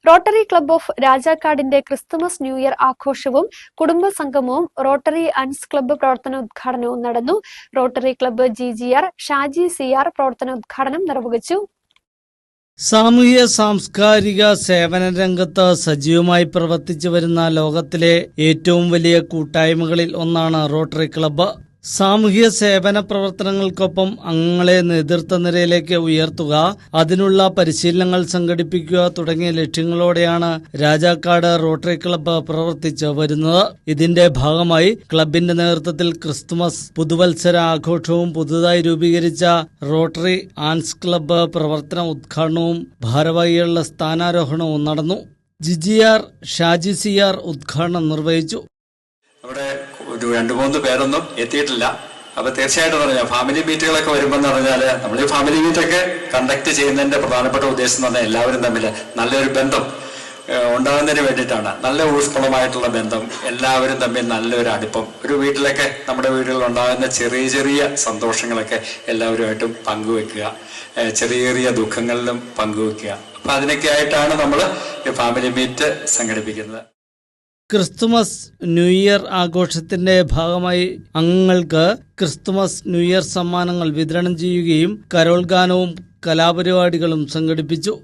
Rotary Club of രാജാക്കാടിന്റെ Christmas new year ആഘോഷവും കുടുംബസംഗമവും റോട്ടറി ആൻസ് ക്ലബ്ബ് പ്രവർത്തനോദ്ഘാടനവും നടന്നു. Rotary Club GGR Shaji CR പ്രവർത്തനോദ്ഘാടനം നിർവഹിച്ചു. സാമൂഹ്യ സാംസ്കാരിക സേവന രംഗത്ത് സജീവമായി പ്രവർത്തിച്ചു വരുന്ന ലോകത്തിലെ ഏറ്റവും വലിയ കൂട്ടായ്മകളിൽ ഒന്നാണ് റോട്ടറി ക്ലബ്ബ്. സാമൂഹ്യ സേവന പ്രവർത്തനങ്ങൾക്കൊപ്പം അംഗങ്ങളെ നേതൃത്വ നിരയിലേക്ക് ഉയർത്തുക, അതിനുള്ള പരിശീലനങ്ങൾ സംഘടിപ്പിക്കുക തുടങ്ങിയ ലക്ഷ്യങ്ങളോടെയാണ് രാജാക്കാട് റോട്ടറി ക്ലബ്ബ് പ്രവർത്തിച്ചു വരുന്നത്. ഇതിന്റെ ഭാഗമായി ക്ലബിന്റെ നേതൃത്വത്തിൽ ക്രിസ്തുമസ് പുതുവത്സര ആഘോഷവും പുതുതായി രൂപീകരിച്ച റോട്ടറി ആൻസ് ക്ലബ്ബ് പ്രവർത്തന ഉദ്ഘാടനവും ഭാരവാഹികളുടെ സ്ഥാനാരോഹണവും നടന്നു. GGR ഷാജി CR ഉദ്ഘാടനം നിർവഹിച്ചു. അവിടെ ഒരു 2-3 പേരൊന്നും എത്തിയിട്ടില്ല. അപ്പൊ തീർച്ചയായിട്ടും പറഞ്ഞാൽ ഫാമിലി മീറ്റുകളൊക്കെ വരുമ്പോൾ പറഞ്ഞാൽ നമ്മൾ ഈ ഫാമിലി മീറ്റൊക്കെ കണ്ടക്ട് ചെയ്യുന്നതിന്റെ പ്രധാനപ്പെട്ട ഉദ്ദേശം എന്ന് പറഞ്ഞാൽ എല്ലാവരും തമ്മിൽ നല്ലൊരു ബന്ധം ഉണ്ടാകുന്നതിന് വേണ്ടിയിട്ടാണ്. നല്ല ഊഷ്മളമായിട്ടുള്ള ബന്ധം, എല്ലാവരും തമ്മിൽ നല്ലൊരു അടുപ്പം. ഒരു വീട്ടിലൊക്കെ നമ്മുടെ വീടുകളിൽ ഉണ്ടാകുന്ന ചെറിയ ചെറിയ സന്തോഷങ്ങളൊക്കെ എല്ലാവരുമായിട്ടും പങ്കുവെക്കുക, ചെറിയ ചെറിയ ദുഃഖങ്ങളിലും പങ്കുവെക്കുക. അപ്പൊ അതിനൊക്കെ ആയിട്ടാണ് നമ്മൾ ഫാമിലി മീറ്റ് സംഘടിപ്പിക്കുന്നത്. ക്രിസ്തുമസ് ന്യൂ ഇയർ ആഘോഷത്തിന്റെ ഭാഗമായി അംഗങ്ങൾക്ക് ക്രിസ്തുമസ് ന്യൂ ഇയർ സമ്മാനങ്ങൾ വിതരണം ചെയ്യുകയും കരോൾ ഗാനവും കലാപരിപാടികളും സംഘടിപ്പിച്ചു.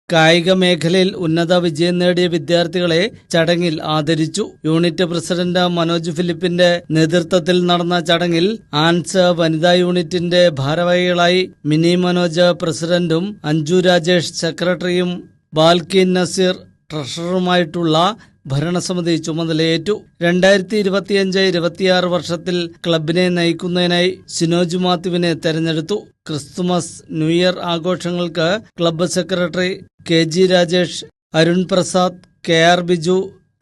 കായിക മേഖലയിൽ ഉന്നത വിജയം നേടിയ വിദ്യാർത്ഥികളെ ചടങ്ങിൽ ആദരിച്ചു. യൂണിറ്റ് പ്രസിഡന്റ് മനോജ് ഫിലിപ്പിന്റെ നേതൃത്വത്തിൽ നടന്ന ചടങ്ങിൽ ആൻസ് വനിതാ യൂണിറ്റിന്റെ ഭാരവാഹികളായി മിനി മനോജ് പ്രസിഡന്റും അഞ്ജു രാജേഷ് സെക്രട്ടറിയും ബാൽക്കീൻ നസീർ ട്രഷററുമായിട്ടുള്ള ഭരണസമിതി ചുമതലയേറ്റു. 2025-26 വർഷത്തിൽ ക്ലബിനെ നയിക്കുന്നതിനായി സിനോജ് മാത്യുവിനെ തെരഞ്ഞെടുത്തു. ക്രിസ്തുമസ് ന്യൂ ഇയർ ആഘോഷങ്ങൾക്ക് club secretary KG Rajesh, Arun Prasad, KR Biju,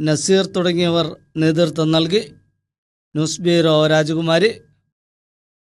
Nazeer തുടങ്ങിയവർ നേതൃത്വം നൽകി. ന്യൂസ് ബ്യൂറോ, രാജകുമാരി.